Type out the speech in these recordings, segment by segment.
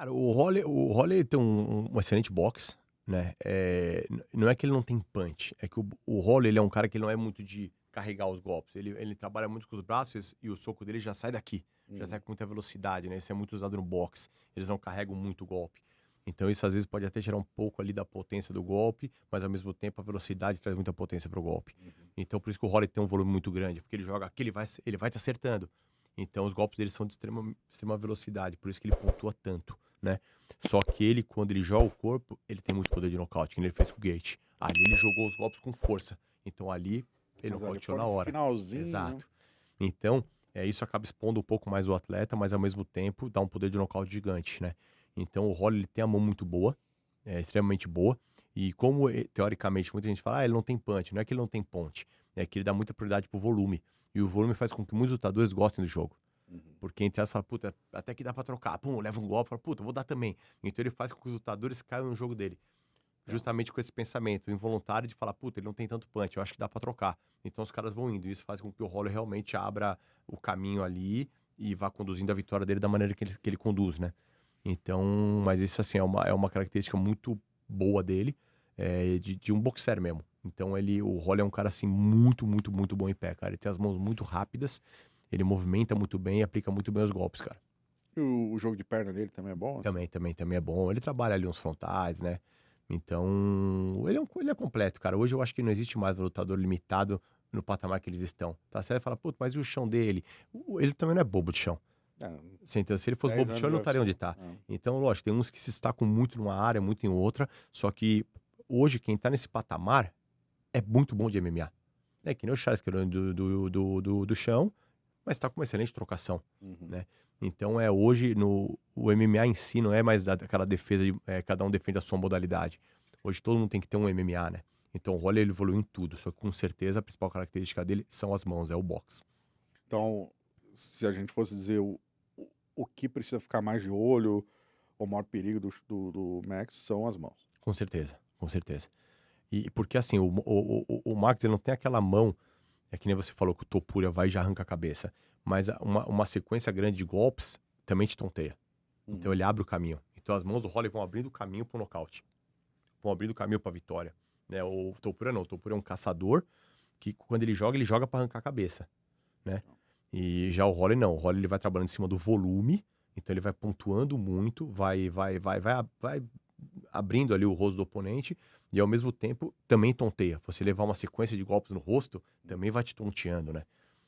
Cara, o Holley tem um excelente boxe, né? Não é que ele não tem punch, é que o Holley ele é um cara que ele não é muito de carregar os golpes. Ele trabalha muito com os braços e o soco dele já sai daqui, já sai Uhum. com muita velocidade, né? Isso é muito usado no boxe. Eles não carregam muito o golpe. Então isso às vezes pode até tirar um pouco ali da potência do golpe, mas ao mesmo tempo a velocidade traz muita potência para o golpe. Uhum. Então por isso que o Holley tem um volume muito grande, porque ele joga aqui, ele vai te acertando. Então os golpes dele são de extrema velocidade, por isso que ele pontua tanto, né? Só que ele, quando ele joga o corpo, ele tem muito poder de nocaute, que nem ele fez com o Gate. Ali ele jogou os golpes com força. Então ali ele Mas ali nocauteou foi na no hora. finalzinho, né? Exato. Então, isso acaba expondo um pouco mais o atleta, mas ao mesmo tempo dá um poder de nocaute gigante, né? Então o Holloway ele tem a mão muito boa, extremamente boa. E como teoricamente muita gente fala, ele não tem punch, não é que ele não tem ponte, é que ele dá muita prioridade pro volume. E o volume faz com que muitos lutadores gostem do jogo. Uhum. Porque entre as fala, puta, até que dá pra trocar. Pum, leva um golpe, fala, puta, vou dar também. Então ele faz com que os lutadores caiam no jogo dele. Tá. Justamente com esse pensamento involuntário de falar, puta, ele não tem tanto punch, eu acho que dá pra trocar. Então os caras vão indo. E isso faz com que o Holloway realmente abra o caminho ali e vá conduzindo a vitória dele da maneira que ele conduz, né? Então, mas isso assim, é uma característica muito boa dele, de um boxer mesmo. Então o Holloway é um cara assim muito, muito, muito bom em pé, cara. Ele tem as mãos muito rápidas, ele movimenta muito bem e aplica muito bem os golpes, cara. E o jogo de perna dele também é bom, assim? Também é bom. Ele trabalha ali uns frontais, né? Então, ele é completo, cara. Hoje eu acho que não existe mais um lutador limitado no patamar que eles estão. Tá? Você vai falar, putz, mas e o chão dele? Ele também não é bobo de chão. É, Você entendeu? Se ele fosse 10 bobo de anos chão, de ele não estaria onde UFC. tá. É. Então, lógico, tem uns que se destacam muito numa área, muito em outra. Só que hoje, quem tá nesse patamar é muito bom de MMA. É que nem o Charles, que é do chão, mas tá com uma excelente trocação, Uhum. né. Então hoje o MMA em si não é mais aquela defesa de, cada um defende a sua modalidade. Hoje todo mundo tem que ter um MMA, né. Então o Roller ele evoluiu em tudo, só que com certeza a principal característica dele são as mãos, é o boxe. Então, se a gente fosse dizer o que precisa ficar mais de olho, o maior perigo do Max são as mãos. Com certeza, com certeza. E porque assim, o Max ele não tem aquela mão, é que nem você falou que o Topuria vai e já arranca a cabeça, mas uma sequência grande de golpes também te tonteia. Então Uhum. ele abre o caminho. Então as mãos do Roller vão abrindo o caminho pro nocaute. Vão abrindo o caminho pra vitória, né. O Topuria não, o Topuria é um caçador que quando ele joga pra arrancar a cabeça, né. E já o Roller não, o Roller ele vai trabalhando em cima do volume, então ele vai pontuando muito, vai abrindo ali o rosto do oponente e ao mesmo tempo também tonteia. Você levar uma sequência de golpes no rosto, também vai te tonteando, né.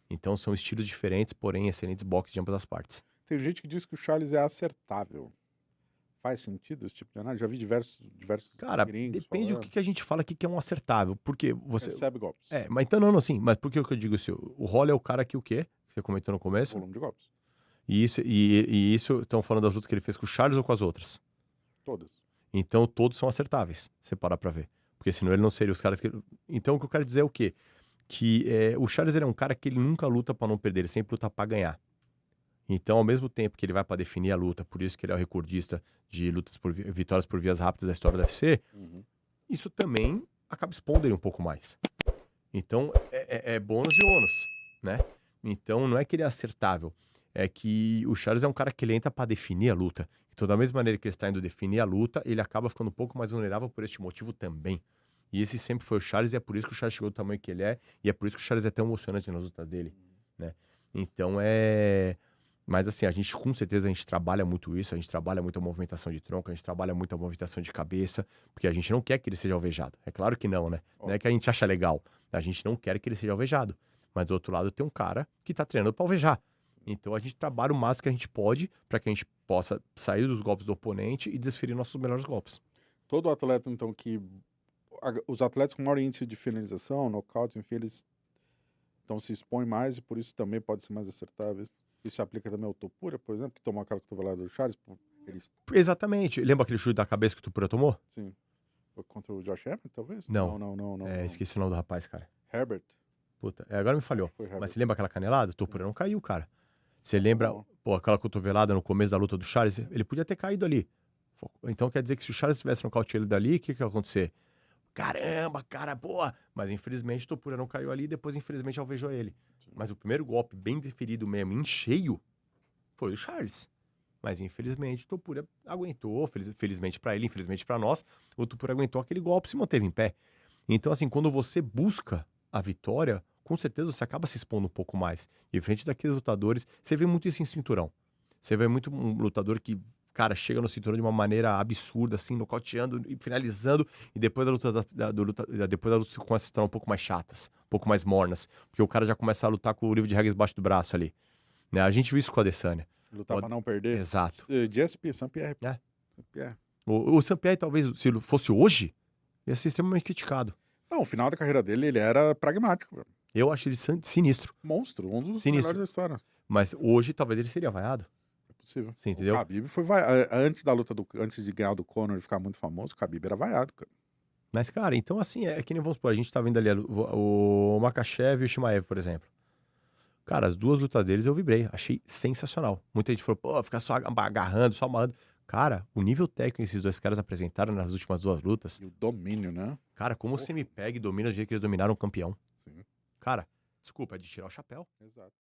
Então são estilos diferentes, porém excelentes boxes de ambas as partes. Tem gente que diz que o Charles é acertável. Faz sentido esse tipo de análise? Já vi diversos Cara, gringos depende do falando. que a gente fala aqui que é um acertável, porque você Recebe golpes. mas então não, assim, mas por que que eu digo isso? O Roller é o cara que o quê? Que você comentou no começo? Volume de golpes. E isso estão falando das lutas que ele fez com o Charles ou com as outras? Todas. Então todos são acertáveis, se você parar pra ver. Porque senão ele não seria os caras que então o que eu quero dizer é o quê? Que, o Charles ele é um cara que ele nunca luta pra não perder, ele sempre luta pra ganhar. Então ao mesmo tempo que ele vai pra definir a luta, por isso que ele é o recordista de lutas por vitórias por vias rápidas da história do UFC, Uhum. isso também acaba expondo ele um pouco mais. Então é bônus e ônus, né. Então não é que ele é acertável, é que o Charles é um cara que ele entra pra definir a luta. Então da mesma maneira que ele está indo definir a luta, ele acaba ficando um pouco mais vulnerável por este motivo também. E esse sempre foi o Charles e é por isso que o Charles chegou do tamanho que ele é, e é por isso que o Charles é tão emocionante nas lutas dele, né. Então mas assim, a gente com certeza a gente trabalha muito isso, a gente trabalha muito a movimentação de tronco, a gente trabalha muito a movimentação de cabeça, porque a gente não quer que ele seja alvejado. É claro que não, né. Não é Óbvio. que a gente acha legal, a gente não quer que ele seja alvejado. Mas do outro lado tem um cara que tá treinando pra alvejar. Então a gente trabalha o máximo que a gente pode pra que a gente possa sair dos golpes do oponente e desferir nossos melhores golpes. Todo atleta, então, que. Os atletas com maior índice de finalização, nocaute, enfim, eles então se expõem mais e por isso também podem ser mais acertáveis. Isso se aplica também ao Topuria, por exemplo, que tomou aquela cotovelada do Charles. Eles, Exatamente. Lembra aquele chute da cabeça que o Topuria tomou? sim. Foi contra o Josh Emmett, talvez? Não. Não, não, não, não, não. Esqueci o nome do rapaz, cara. Herbert. Puta, agora me Acho falhou. que foi Mas Herbert. você lembra aquela canelada? O Sim. Topuria não caiu, cara. Você Não, lembra, não. pô, aquela cotovelada no começo da luta do Charles? Ele podia ter caído ali. Então quer dizer que se o Charles tivesse nocauteado ele dali, o que que ia acontecer? Caramba, cara, boa! Mas infelizmente o Topuria não caiu ali e depois infelizmente alvejou ele. Sim. Mas o primeiro golpe bem deferido mesmo, em cheio, foi o Charles. Mas infelizmente o Topuria aguentou, felizmente pra ele, infelizmente pra nós, o Topuria aguentou aquele golpe e se manteve em pé. Então assim, quando você busca a vitória, com certeza você acaba se expondo um pouco mais. Diferente daqueles lutadores, você vê muito isso em cinturão. Você vê muito um lutador que, cara, chega no cinturão de uma maneira absurda, assim, nocauteando e finalizando, e depois da luta, depois da luta você começa a se tornar um pouco mais chatas, um pouco mais mornas, porque o cara já começa a lutar com o livro de regras debaixo do braço ali. Né? A gente viu isso com a Adesanya. Lutar pra não perder. Exato. GSP, Saint-Pierre. É. Saint-Pierre. O Saint-Pierre, talvez, se fosse hoje, ia ser extremamente criticado. Não, o final da carreira dele, ele era pragmático, velho. Eu acho ele sinistro. Monstro, um dos Sinistro. melhores da história. Mas hoje, talvez ele seria vaiado. É possível. Você entendeu? O Khabib foi antes da luta antes de ganhar do Conor e ficar muito famoso, o Khabib era vaiado, cara. Mas, cara, então assim, é que nem vamos supor, a gente tá vendo ali o Makhachev e o Shimaev, por exemplo. Cara, as duas lutas deles eu vibrei, achei sensacional. Muita gente falou, pô, fica só agarrando, só amarrando. Cara, o nível técnico que esses dois caras apresentaram nas últimas duas lutas. E o domínio, né? Cara, como você me pega e domina do jeito que eles dominaram o campeão. Sim. Cara, desculpa, é de tirar o chapéu. Exato.